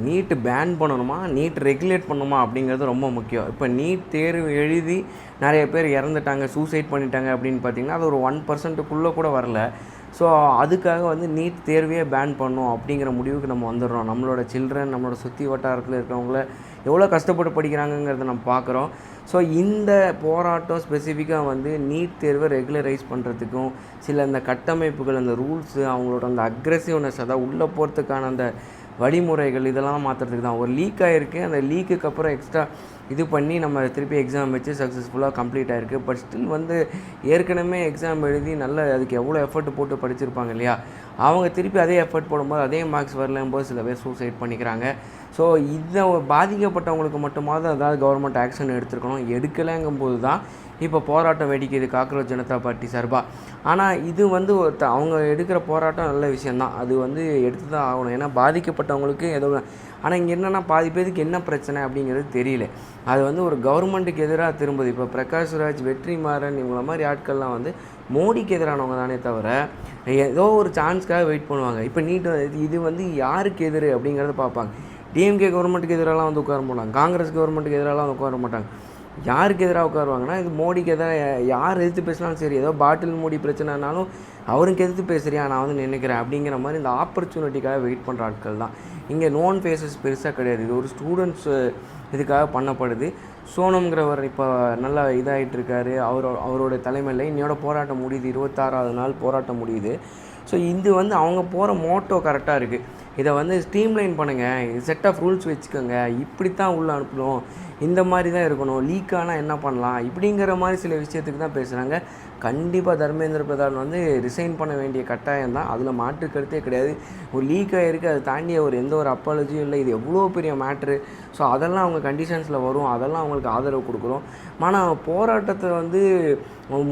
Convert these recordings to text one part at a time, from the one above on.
நீட்டு pan பண்ணணுமா, NEET regulate பண்ணணுமா அப்படிங்கிறது ரொம்ப முக்கியம். இப்போ நீட் தேர்வு எழுதி நிறைய பேர் இறந்துட்டாங்க, சூசைட் பண்ணிட்டாங்க அப்படின்னு பார்த்தீங்கன்னா, அது ஒரு 1% கூட வரல. ஸோ அதுக்காக வந்து நீட் தேர்வையே பேன் பண்ணணும் அப்படிங்கிற முடிவுக்கு நம்ம வந்துடுறோம். நம்மளோட சில்ட்ரன், நம்மளோட சுற்றி வட்டாரத்தில் இருக்கிறவங்கள எவ்வளோ கஷ்டப்பட்டு படிக்கிறாங்கங்கிறத நம்ம பார்க்குறோம். ஸோ இந்த போராட்டம் ஸ்பெசிஃபிக்காக வந்து நீட் தேர்வை ரெகுலரைஸ் பண்ணுறதுக்கும், சில இந்த கட்டமைப்புகள், அந்த ரூல்ஸு, அவங்களோட அந்த அக்ரெசிவ்னஸ், அதாவது உள்ளே போகிறதுக்கான அந்த வழிமுறைகள் இதெல்லாம் மாற்றுறதுக்கு தான். ஒரு லீக் ஆகிருக்கு, அந்த லீக்குக்கு அப்புறம் எக்ஸ்ட்ரா இது பண்ணி நம்ம திருப்பி எக்ஸாம் வச்சு சக்ஸஸ்ஃபுல்லாக கம்ப்ளீட் ஆகிருக்கு. பட் ஸ்டில் வந்து ஏற்கனவே எக்ஸாம் எழுதி நல்ல அதுக்கு எவ்வளோ எஃபர்ட் போட்டு படிச்சிருப்பாங்க இல்லையா, அவங்க திருப்பி அதே எஃபர்ட் போடும்போது அதே மார்க்ஸ் வரலம்போது சில பேர் சூசைட் பண்ணிக்கிறாங்க. ஸோ இதை பாதிக்கப்பட்டவங்களுக்கு மட்டுமாவது அதாவது கவர்மெண்ட் ஆக்ஷன் எடுத்துருக்கணும். எடுக்கலைங்கும்போது தான் இப்போ போராட்டம் வெடிக்குது காக்ரோச் ஜனதா பார்ட்டி சார்பாக. ஆனால் இது வந்து அவங்க எடுக்கிற போராட்டம் நல்ல விஷயந்தான், அது வந்து எடுத்து தான் ஆகணும். ஏன்னா பாதிக்கப்பட்டவங்களுக்கு ஏதோ. ஆனால் இங்கே என்னென்னா பாதி பேருக்கு என்ன பிரச்சனை அப்படிங்கிறது தெரியல. அது வந்து ஒரு கவர்மெண்ட்டுக்கு எதிராக திரும்புது. இப்போ பிரகாஷ்ராஜ், வெற்றிமாறன் இவங்கள மாதிரி ஆட்கள்லாம் வந்து மோடிக்கு எதிரானவங்க தானே தவிர ஏதோ ஒரு சான்ஸ்க்காக வெயிட் பண்ணுவாங்க. இப்போ நீட் இது வந்து யாருக்கு எதிர் அப்படிங்கிறத பார்ப்பாங்க. டிஎம்கே கவர்மெண்ட்டுக்கு எதிராலாம் வந்து உட்கார மாட்டாங்க, காங்கிரஸ் கவர்மெண்ட்டுக்கு எதிராலாம் வந்து உட்கார மாட்டாங்க. யாருக்கு எதிராக உட்காருவாங்கன்னா, இது மோடிக்கு எதிராக யார் எதிர்த்து பேசினாலும் சரி, ஏதோ பாட்டில் மோடி பிரச்சனைனாலும் அவருக்கு எதிர்த்து பேசுறியா நான் வந்து நினைக்கிறேன் அப்படிங்கிற மாதிரி இந்த ஆப்பர்ச்சுனிட்டிக்காக வெயிட் பண்ணுற ஆட்கள் தான். இங்கே நோன் ஃபேஸஸ் பெருசாக கிடையாது. இது ஒரு ஸ்டூடெண்ட்ஸ் இதுக்காக பண்ணப்படுது. சோனம்ங்கிறவர் இப்போ நல்லா இதாகிட்டு இருக்காரு. அவரோட தலைமையில் இன்னையோட போராட்டம் முடியுது, 26வது நாள் போராட்டம் முடியுது. ஸோ இது வந்து அவங்க போகிற மோட்டோ கரெக்டாக இருக்குது. இதை வந்து ஸ்ட்ரீம்லைன் பண்ணுங்கள், செட் ஆஃப் ரூல்ஸ் வச்சுக்கோங்க, இப்படி தான் உள்ளே அனுப்பணும், இந்த மாதிரி தான் இருக்கணும், லீக் ஆனால் என்ன பண்ணலாம் இப்படிங்கிற மாதிரி சில விஷயத்துக்கு தான் பேசுகிறாங்க. கண்டிப்பாக தர்மேந்திர பிரதான் வந்து ரிசைன் பண்ண வேண்டிய கட்டாயம் தான், அதில் மாற்று கருத்தே கிடையாது. ஒரு லீக் ஆகிருக்கு, அதை தாண்டிய எந்த ஒரு அப்பாலஜியும் இல்லை. இது எவ்வளோ பெரிய மேட்ரு. ஸோ அதெல்லாம் அவங்க கண்டிஷன்ஸில் வரும், அதெல்லாம் அவங்களுக்கு ஆதரவு கொடுக்குறோம். ஆனால் போராட்டத்தை வந்து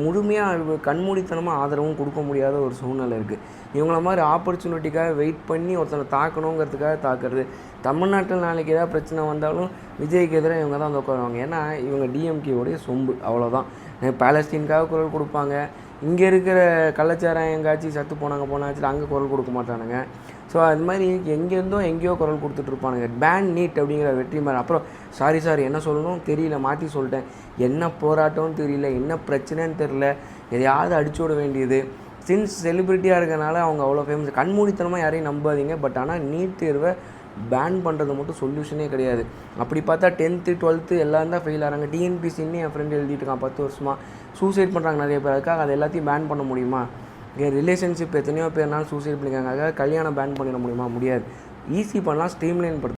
முழுமையாக கண்மூடித்தனமாக ஆதரவும் கொடுக்க முடியாத ஒரு சூழ்நிலை இருக்குது. இவங்கள மாதிரி ஆப்பர்ச்சுனிட்டிக்காக வெயிட் பண்ணி ஒருத்தனை தாக்கணுங்கிறதுக்காக தாக்குறது. தமிழ்நாட்டில் நாளைக்கு ஏதாவது பிரச்சனை வந்தாலும் விஜய்க்கு எதிராக இவங்க தான் வந்து உட்காருவாங்க. ஏன்னா இவங்க டிஎம்கேவுடைய சொம்பு, அவ்வளோதான். பாலஸ்தீனுக்காக குரல் கொடுப்பாங்க, இங்கே இருக்கிற கள்ளச்சாரம் எங்காச்சும் சத்து போனாச்சும் அங்கே குரல் கொடுக்க மாட்டானுங்க. ஸோ அது மாதிரி எங்கேருந்தோ எங்கேயோ குரல் கொடுத்துட்ருப்பானுங்க. பேன் நீட் அப்படிங்கிற வெற்றிமாறன் அப்புறம் சாரி என்ன சொல்லணும் தெரியல, மாற்றி சொல்லிட்டேன். என்ன போராட்டம்னு தெரியல, என்ன பிரச்சனைன்னு தெரியல, எதையாவது அடிச்சோட வேண்டியது. சின்ஸ் செலிப்ரிட்டியாக இருக்கனால அவங்க அவ்வளோ ஃபேமஸ். கண்மூடித்தனமாக யாரையும் நம்பாதீங்க. பட் ஆனால் நீட் தேர்வை பேன் பண்ணுறது மட்டும் சொல்யூஷனே கிடையாது. அப்படி பார்த்தா 10th 12th எல்லாம் தான் ஃபெயில் ஆகிறாங்க. டிஎன்பிசின்னு என் ஃப்ரெண்டு எழுதிட்டு இருக்கான் 10 வருஷமாக. சூசைட் பண்ணுறாங்க நிறைய பேர். அதுக்காக அது எல்லாத்தையும் பேன் பண்ண முடியுமா? ரிலேஷன்ஷிப் எத்தனையோ பேர்னாலும் சூசைட் பண்ணிக்காங்க. அதுக்காக கல்யாணம் பேன் பண்ணிட முடியுமா? முடியாது. ஈஸி பண்ணலாம், ஸ்ட்ரீம்லைன்